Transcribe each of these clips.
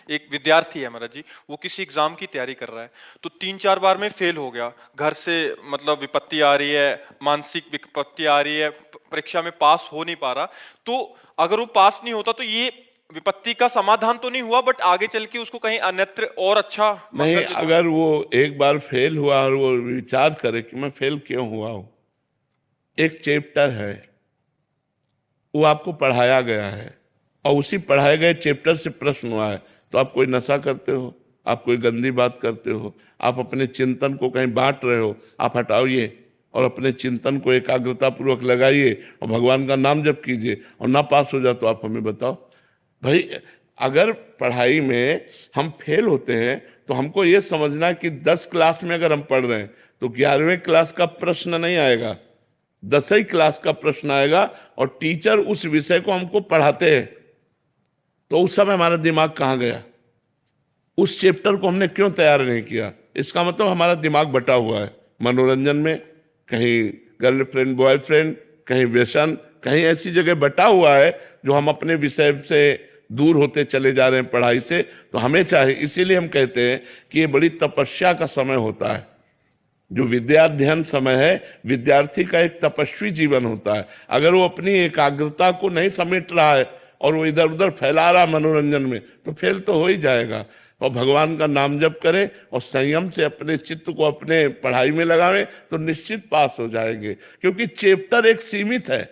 एक विद्यार्थी है महाराज जी, वो किसी एग्जाम की तैयारी कर रहा है, तो 3-4 बार में फेल हो गया, घर से मतलब विपत्ति आ रही है, मानसिक विपत्ति आ रही है, परीक्षा में पास हो नहीं पा रहा। तो अगर वो पास नहीं होता तो ये विपत्ति का समाधान तो नहीं हुआ, बट आगे चल के उसको कहीं अन्यत्र और अच्छा नहीं, मंगल जो अगर वो एक बार फेल हुआ और वो विचार करे कि मैं फेल क्यों हुआ हूं, एक चैप्टर है वो आपको पढ़ाया गया है और उसी पढ़ाए गए चैप्टर से प्रश्न हुआ है, तो आप कोई नशा करते हो, आप कोई गंदी बात करते हो, आप अपने चिंतन को कहीं बांट रहे हो, आप हटाइए और अपने चिंतन को एकाग्रता पूर्वक लगाइए और भगवान का नाम जप कीजिए, और ना पास हो जाए तो आप हमें बताओ। भाई, अगर पढ़ाई में हम फेल होते हैं तो हमको ये समझना कि 10 क्लास में अगर हम पढ़ रहे हैं तो 11वें क्लास का प्रश्न नहीं आएगा, 10वीं क्लास का प्रश्न आएगा, और टीचर उस विषय को हमको पढ़ाते हैं। तो उस समय हमारा दिमाग कहाँ गया, उस चैप्टर को हमने क्यों तैयार नहीं किया? इसका मतलब हमारा दिमाग बटा हुआ है मनोरंजन में, कहीं गर्लफ्रेंड बॉयफ्रेंड, कहीं व्यसन, कहीं ऐसी जगह बटा हुआ है जो हम अपने विषय से दूर होते चले जा रहे हैं पढ़ाई से। तो हमें चाहिए, इसीलिए हम कहते हैं कि ये बड़ी तपस्या का समय होता है। जो विद्याध्ययन समय है, विद्यार्थी का एक तपस्वी जीवन होता है। अगर वो अपनी एकाग्रता को नहीं समेट रहा है और वो इधर उधर फैला रहा मनोरंजन में, तो फेल तो हो ही जाएगा। और भगवान का नाम जप करें और संयम से अपने चित्त को अपने पढ़ाई में लगावें तो निश्चित पास हो जाएंगे। क्योंकि चैप्टर एक सीमित है,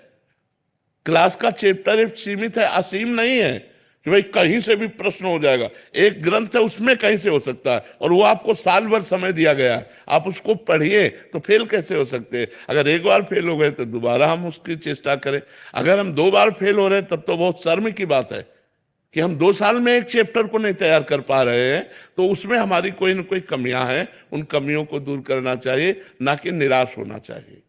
क्लास का चैप्टर एक सीमित है, असीम नहीं है कि भाई कहीं से भी प्रश्न हो जाएगा। एक ग्रंथ है, उसमें कहीं से हो सकता है, और वो आपको साल भर समय दिया गया है, आप उसको पढ़िए, तो फेल कैसे हो सकते हैं? अगर एक बार फेल हो गए तो दोबारा हम उसकी चेष्टा करें। अगर हम 2 बार फेल हो रहे हैं तब तो बहुत शर्म की बात है कि हम 2 साल में एक चैप्टर को नहीं तैयार कर पा रहे हैं। तो उसमें हमारी कोई ना कोई कमियां हैं, उन कमियों को दूर करना चाहिए, ना कि निराश होना चाहिए।